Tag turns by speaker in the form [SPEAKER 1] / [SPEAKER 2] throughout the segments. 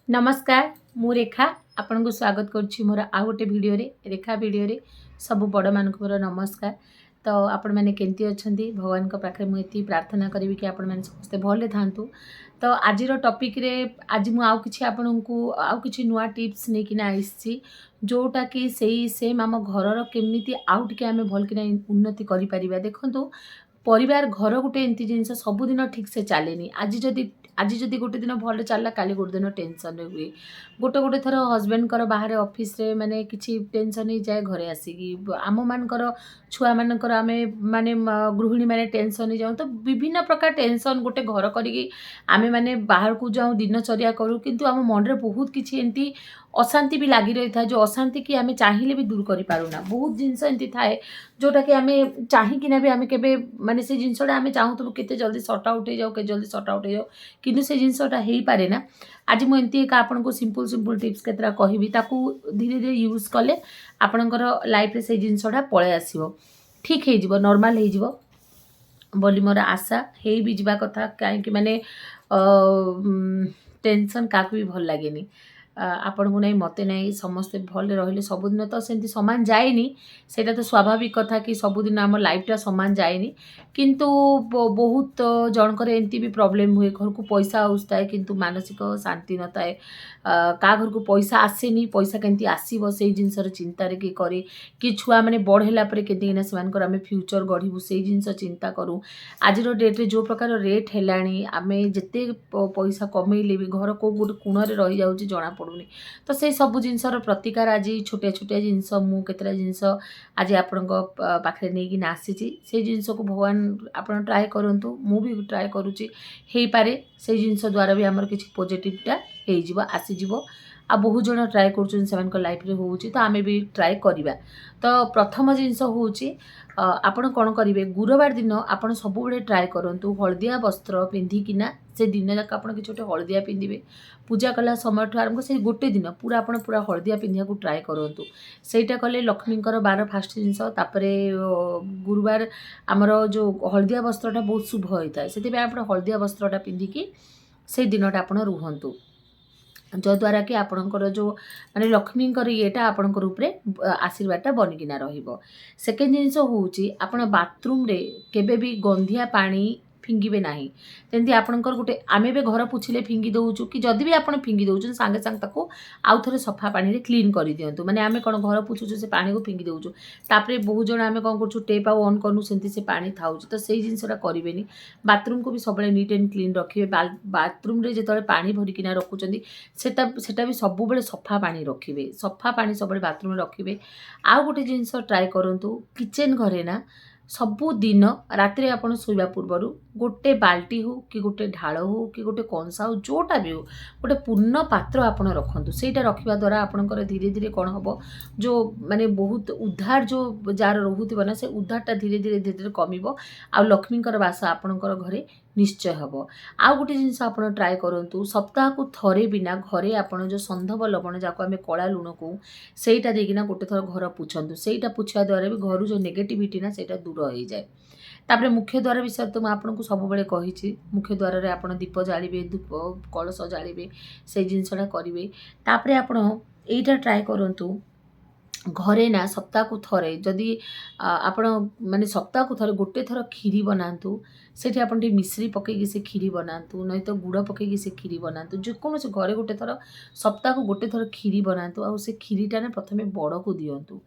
[SPEAKER 1] नमस्कार मु रेखा आपन को स्वागत करुच्ची मोर आ गोटे भिडियो रे रेखा भिडियो रे सब बड़ मान मोर नमस्कार। तो आपण मैंने केमती अच्छा भगवान पाखे मुझे प्रार्थना करी कि आपण मैंने समस्ते भले थांतु। तो आज टॉपिक रे आज मु आउ किछि आपन को आउ किछि नुआ टिप्स नहीं कि आइछि जोटा कि सेई सेम आम घर केमिति आउ टिके आमे भल कि उन्नति करि परिबा। देखंतु परिवार घर गोटे एमती जिनस सबुदिन ठीक से चलेनी। आज जदि गोटे दिन भल चलला काली गोटे दिन टेंशन रे हुए। गोटे गोटे थर हजबैंड कर बाहर ऑफिस रे माने किछि टेंशन ही जाए घरे आसिकी आम मानकर छुआ मानकर आमे माने गृहिणी माने टेंशन ही जाऊँ। तो विभिन्न प्रकार टेंशन गोटे घर करिकी आमे माने बाहर को जाऊँ दिनचर्या करूँ किंतु आम मन रे बहुत किछि एमती अशांति भी लगी रही था जो अशांति की आमे चाहिए भी दूर करि पारुना। बहुत जिनस एमती थाए जोटा कि आमे चाहिकिना भी आमे केबे माने से जिनसटा आमे चाहूतबु केते जल्दी सॉर्ट आउट हो जाओ के जल्दी सॉर्ट आउट हो जाओ किंतु से जिनसटा हेई पारे ना। आज मु एमती एक आपन को सिंपल सिंपल टिप्स केतरा कहिबी ताकू धीरे धीरे यूज कले आपनकर लाइफ रे से जिनसटा पळे आसीबो ठीक हे जिवो नॉर्मल हे जिवो बोली मोर आशा हे भी जिबा कथा काहे कि माने टेंशन काकू भी भल लागेनी आपण को नहीं मते नहीं समस्ते भले रहिले सबुदिन तो सेमती समान जाएनी सेटा तो स्वाभाविक कथा कि सबुदिन आम लाइफटा समान जाएनी किंतु बहुत जनकर एमती भी प्रॉब्लम हुए घर को पैसा आउसताए किंतु मानसिक शांति नताए का घर को पैसा आसेनी पैसा केमती आसीबो से जिनसर चिंता रे कि करे कि छुआ माने बड़ होला परे केमती ना सेमानकर आमे फ्यूचर गढिबु से जिनस चिंता करू। आज रो डेट रे जो प्रकार रेट हेलाणी आमे जते पैसा कमेइले भी घर को गोटे कोण रे रही जाउची जणा पड़ुनी। तो से सब जिनसर प्रतिकार आज छोटिया छोटिया जिनस मु केतरा जिनस आज आपण पाखे नहीं कि आसी से जिनस को भगवान आपण ट्राए करंतु मु भी ट्राए करूची हेई पारे से जिनस द्वारा भी हमर किछि पॉजिटिवटा हेई जिवो आसी जिवो आ बहुत जन ट्राए करुछन सेमानक लाइफ रे होउची तो आमे भी ट्राए करिबा। तो प्रथम जिनस होउची आपण कोन करिवे गुरुवार दिन आपण सब बडे ट्राए करंतु हळदिया वस्त्र पिंधिकिना से दिन जाक आपण कि छोटे हळदिया पिंधिबे पूजा कला समय आरंभ से गोटे दिन पूरा आपण पूरा हळदिया पिंधिया को ट्राए करंतु सेटा कले लक्ष्मीकर बार फास्ट जिनस तापरे गुरुवार आमर जो हळदिया वस्त्रटा बहुत शुभ होता है से आपण हळदिया वस्त्रटा पिंधिकी से दिनटा आपण रुहंतु जद्वारा कि आपणकर जो माने लक्ष्मीकर येटा आपणकर उपरे आशीर्वादटा बनिकिना रहिबो। सेकेंड जिनस होउची आपण बाथरूम रे केबे भी गंधिया पानी फिंगिबे नाही तेंती आपणकर गोटे आमे बे घर पुछिले फिंगी दउचु कि जदि भी आपण फिंगी दउचु संगे संग ताको आउ थरे सफा पानी रे क्लीन करि दियंतु। माने आमे कोन घर पुछुचु से पानी को फिंगी दउचु तापरे बहुत जण आमे कोन करचु टेप आ ऑन करनु सेंती से पानी थाउचु तो सेही जिनसरा करिवेनी। बाथरूम को भी सबले नीट एंड क्लीन रखिबे बाथरूम रे जेतले पानी भरि किना रखुचंदी सेटा भी सब बेले सफा पानी रखिबे सफा पानी सब बाथरूम में रखिबे। आउ गोटे जिनस ट्राए करंतु किचन घरे ना सबु दिन रात्रि आपण सोइबा पूर्वरु गोटे बाल्टी हो कि गोटे ढाल हो कि गोटे कंसा हो जोटा भी हो गोटे पूर्ण पात्र आपण रखंतु सेटा रखिबा द्वारा आपणकर धीरे धीरे कोन हबो जो माने बहुत उद्धार जो जार रहुथिबो ना से उद्धारटा धीरे धीरे धीरे धीरे कमिबो आ लक्ष्मीकर वास आपणकर घरे निश्चय हबो। आउ गोटे जिनस आपण ट्राए करंतु सप्ताह को थरे बिना घरे आपण जो संधव लवण जाको आमे कला लुण को सेटा देकिना गोटे थर घर पुछंतु सेटा पुछिया द्वारा भी घर जो नेगेटिविटी ना सेटा दूर हो जाए। तापरे मुख्य द्वार विषय तो आपन को सब बेले कहिछि मुख्य द्वार रे आपण दीप जालिबे धूप कलश जालिबे से जिनसटा करिवे। तापरे आपण एटा ट्राए करंतु घरे ना सप्ताह को थरे जदि आपण माने सप्ताह को थरे गोटे थर खीरी बनातु सेठी आपण टी मिश्री पकेगी से खीरी बनातु नहीं तो गुड़ पकेगी से खीरी बनातु जो कौन से घरे गोटे थर सप्ताह को गोटे थर खीरी बनातु आ से खीरीटा ना प्रथमे बड़ को दियंतु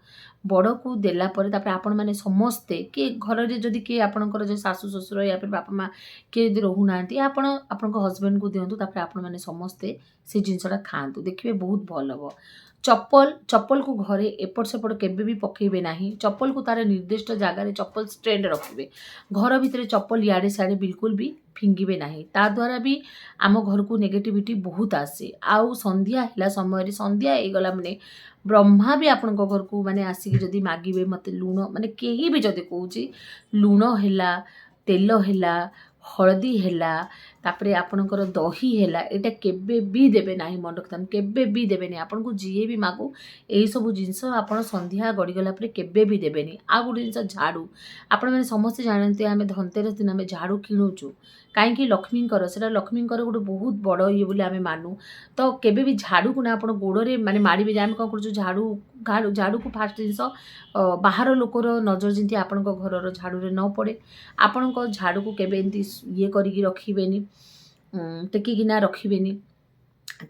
[SPEAKER 1] बड़ को देला परे तापर आपण माने समस्ते के घर रे जदि के आपणकर जो सासु ससुर या फिर बापा माँ के यदि रहू नांती आपण आपणक हस्बैंड को दियंतु तापर आपण माने समस्ते से जिनसटा खांतु देखिबे बहुत भल हबो। चप्पल को घरे एपट सेपट केबे भी पकेबे नाही चप्पल को तार निर्दिष्ट जगार चप्पल स्टैंड रखिबे घर भितर चप्पल याडे साडे बिल्कुल भी फिंगिबे नाही ता द्वारा भी आम घर को नेगेटिविटी बहुत आसे। आउ संध्या हिला समय संध्या हे गला माने ब्रह्मा भी आपण घर को माने आसिक जदि मागिबे मते लुण माने केही भी जदि कहूची लुण हेला तेल हेला हलदी हैला तापरे आपणकर दही हैला एटा केबे भी देबे नाही मन रखतान केबे भी देबेनी आपन को जीए भी मागू एई सब जिंस आपन संध्या गड़ी गला परे केबे भी देबेनी आ गुड जिंस झाड़ू आपण माने समस्त जानते आमे धनतेरस दिन आमे झाड़ू किणुचु कहीं लक्ष्मीकर से लक्ष्मीकर गोटे बहुत बड़ ये बोली आमे मानू तो केबे भी झाड़ू को ना आपण गोड़े माने माड़ी भी आमे कौन करूँ झाड़ू झाड़ू झाड़ू को फास्ट जिनस बाहर लोकर नजर जमी आपण घर झाड़ू न पड़े आपण झाड़ू को केबे एमती ये करिकी रखिबेनी टेकिकिना रखिबेनी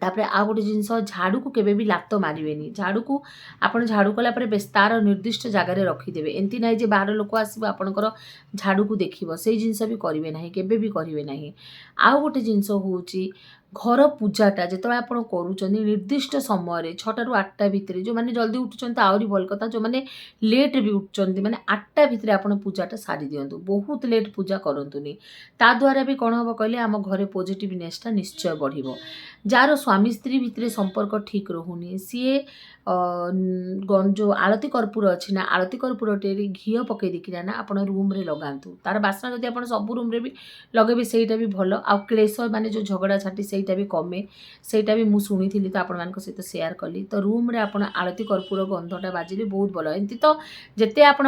[SPEAKER 1] तापरे आ गोटे जिनस झाड़ू को केबे भी लात मारिबेनी झाड़ू को आपण झाड़ू कला परे बेस तार निर्दिष्ट जगार रखिदेबे एमती नाही जे बाहर लोक आसीबो आपणकर झाड़ू को देखिबो सेई जिनस भी करिवे नाही केबे भी करिवे नाही आ गोटे जिनस होउची घर पूजाटा जो आप निर्दिष्ट समय 6 ରୁ 8ଟା भितर जो मैंने जल्दी उठुं आहरी भल कथा जो मैंने लेट भी उठुं मैंने 8ଟା भितर आप पूजाटा सारी दिंतु बहुत लेट पूजा करतुनि ता द्वारा भी कौन हम कहले आम घरे पॉजिटिवनेसटा निश्चय बढ़िबो जार स्वामी स्त्री भितर संपर्क ठीक रहुनी सी जो आलती कर्पूर अच्छी ना आलती कर्पूर टे घी पकई देखिना ना आप रूम रे लगातु तार बास्ना जब आप सब रूम रे भी लगे सहीटा भी भल आ क्लेश माने जो झगड़ा झाटी सहीटा भी कमे सहीटा भी मुझे शुणी तो आपण सहित सेयार कली तो रूम रे आप आलती कर्पूर गंधटा बाजिले बहुत भल एमती तो जिते आप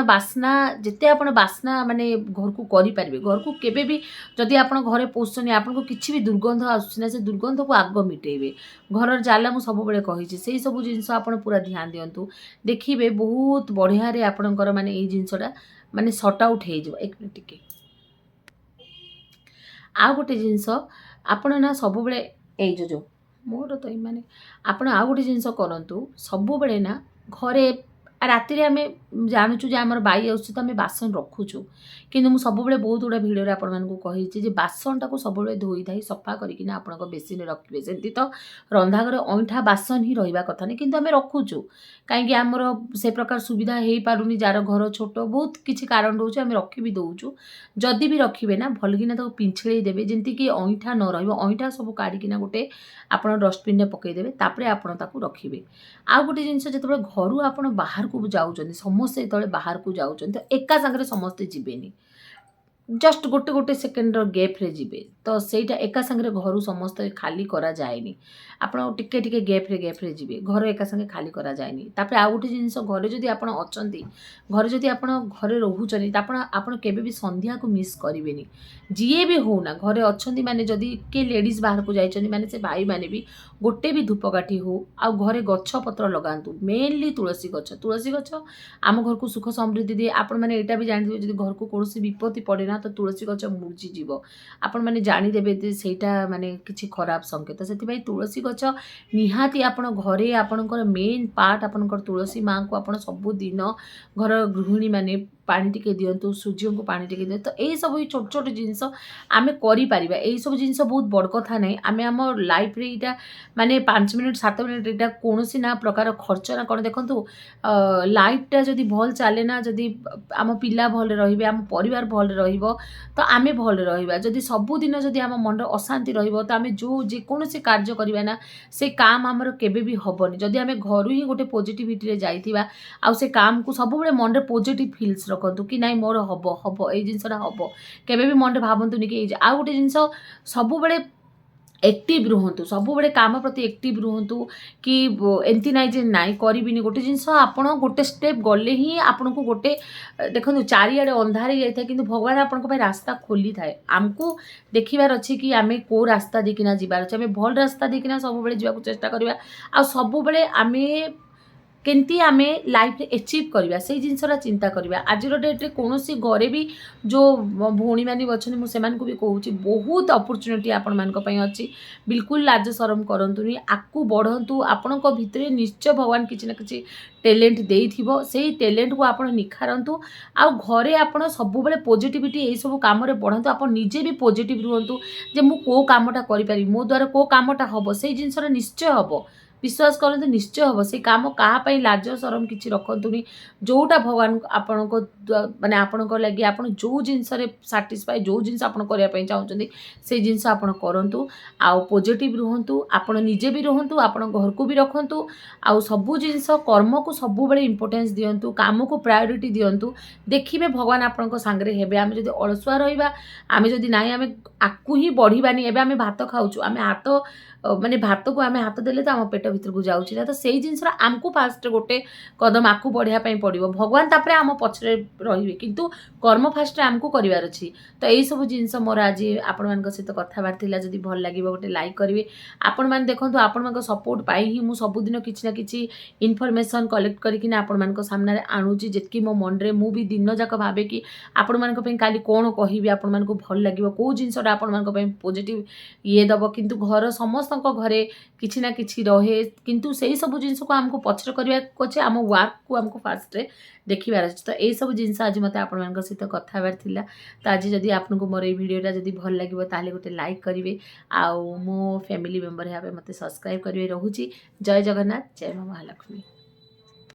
[SPEAKER 1] बास्ना माने घर को करें घर को केबे भी जदि आप घरे पोषण आपको किसी भी दुर्गंध आसुना से दुर्गंध को आग मिटेबे घर जाला मुझे सब कही से सब जिनस आप पूरा ध्यान दिंतु देखिए बहुत बढ़िया रे आपणकर माने ये जिनसटा माने सट आउट हो एक मिनट टिके आ गोटे जिनस आपण ना सब बेले जो मोर तो माने आपण आ गोटे जिनस करंतु सब बेले ना घरे राति आम जानूँ आमर बाई आस तो आम बासन रखुचु किंतु मुझे सब बहुत गुड़ा भिडियो आपण कही बासनटा को सब धोई धाई सफा करना आप बेसिन रखिए सेमती तो रंधाघर अईठा बासन ही रहा कथा नहीं किंतु आम रखुचु कहीं आमर से प्रकार सुविधा हो पारुनी जार घर छोट बहुत किसी कारण रोचे आम रखी भी दौचु जदि भी रखिए ना भलकिना तो पिंछड़े देवे जमती कि अईठा न रईठा सब काढ़िकिना गोटे आप डस्टबिन में पकईदेवे तापर आपड़ ताकू रखिए आ गोटे जिनस जो घर आप बाहर को जाऊँ समस्ते जो बाहर को जाऊँ तो एका सांगे समस्ते जीवेनि जस्ट गोटे गोटे सेकेंड गैप्रे जी तो सहीटा एका सांगे घर समस्त खाली करा जाएनी आपण टिके टिके गैप्रे जी घर एका सांगे खाली करा जाएनी तापर आ गोटे जिनस घरे जदि आपण अछंती घरे जदि आपण घरे रहउचनी त आपण केबे भी संध्या को मिस करिवेनी जीए भी होना घरे अछंती माने जदि के लेडीज बाहर को जाइचनी माने से भाई माने भी गोटे भी धूपकाठी हो आ घरे गछ पत्र लगातु मेनली तुलसी गछ आम घर को सुख समृद्धि दिए आपण माने एटा भी जानि जदि घर को कोनोसी विपत्ति पड़े ना तो तुलसी गछ मुर्जी जीव आपण माने जानि देबे सेटा माने किछि खराब संकेत सेति तुलसी गछ निहाती आपण घरे आपणकर मेन पार्ट आपणकर तुलसी माँ को आपण सब दिन घर गृहिणी माने पानी टिके दिंतु सूर्य को पानी टिके दिंतु तो यही सब छोट छोट जिनस आम कर सब जिनस बहुत बड़ कथा ना आम आम लाइफ रे इटा माने 5 मिनट 7 मिनट इटा कौन ना प्रकार खर्च ना कौन देखो लाइफटा जदि भल चले ना जदि आम पिला भल रे आम परिवार भल तो आम भल रहा जदि सबुदिन जदि आम मन अशांति तो आम जो जेकोसी कार्य करवा ना से काम आमर केबे भी हेनी जदि आम घर ही गोटे पॉजिटिविटी जाइथिबा आ से काम को सब मन रे पॉजिटिव फील्स रखु कि नाई मोर हम ये जिनसा हम केबे भी मन भावतुनि कि आ गोटे जिनस सब एक्टिव रुहतु सब बड़े काम प्रति एक्टिव रुहतु कि एमती नाई जे नाई करिबिनी गोटे जिनस आपण गोटे स्टेप गले ही आपण को गोटे देखो चारिआडे अंधार ही जाए कि भगवान आपण रास्ता खोली थाए आमको देखिबार अच्छी कि आम को रास्ता देकिना जीवार अच्छे आम भल रास्ता देकिना सब बेले जावाक चेष्टा करवा आ सब बेले आम केमती आम लाइफ एचिव करवा से जिनसा चिंता करवा आज डेट्रे कौन घरे भी जो भौणी मैंने अच्छे मुझे भी कहूँ बहुत अपॉर्चुनिटी आपण मान अच्छी बिल्कुल लाज शरम करतुनि आकु बढ़ंतु आपण भितर निश्चय भगवान किसी ना किसी टैलेंट देइथिबो से टैलेंट को आपण निखारंतु आ घरे आपण सब बेले पॉजिटिविटी यही सब काम रे बढ़ंतु आपण निजे भी पॉजिटिव रुहंतु जे मु को कामटा करि पारि मो द्वारा को कामटा हबो से जिनसा निश्चय हबो विश्वास करते निश्चय हम से कम क्या लाज सरम किसी रखुनि जोटा भगवान आपण माने आपण लगे आप जो जिनस साटिस्फाई जो जिन आप चाहते से जिनस आप करूँ आउ पॉजिटिव रुहतु आप निजे भी रुहतु आप घर को भी रखु आउ सबू जिनस कर्म को सब बड़े इंपोर्टेंस दिंतु काम को प्रायोरिटी दिंतु देखिए भगवान आपण सांगे हेबे आम जब अलसुआ रहा आम जदि ना आम आकु ही बढ़ानी एवं आम भात खाऊँ आम हाथ माने भात को आम हाथ देले तो आम पेट भीतर को जाऊँ तो से जिनस आमको फास्ट गोटे कदम आकु बढ़ापी पड़ो भगवान तापर आम पछरे रे किंतु कर्म फास्ट आमको करार अच्छी तो यही सब जिनस मोर आज आपण मान सहित कथबार्ता जब भल लगे गोटे लाइक करेंगे आपण मैंने देखो आपण मान सपोर्ट पाई ही मुझे सबुदिन किसी ना कि इनफर्मेशन कलेक्ट करके आपण मान सामने आणुची जितकी मो मन रे मु भी दिन जाक भावे कि आपण मान काली कौन कहि आपण मान भल लगे कौ जिनसा आपण मान पॉजिटिव ये दब किंतु घर समस्त घरे किसी ना कि रहे किंतु से सब जिन को आमको पछर करने अच्छे आम वर्क को आमको फास्ट देखिबार अच्छे तो यही सब जिन आज मत आप सहित कथबार तो आज जदि आपको मोर ये वीडियोटा जदि भल लगे ताले गोटे लाइक करेंगे आउ मो फैमिली मेंबर भाव मत सब्सक्राइब करेंगे रोचे जय जगन्नाथ जय मां महालक्ष्मी।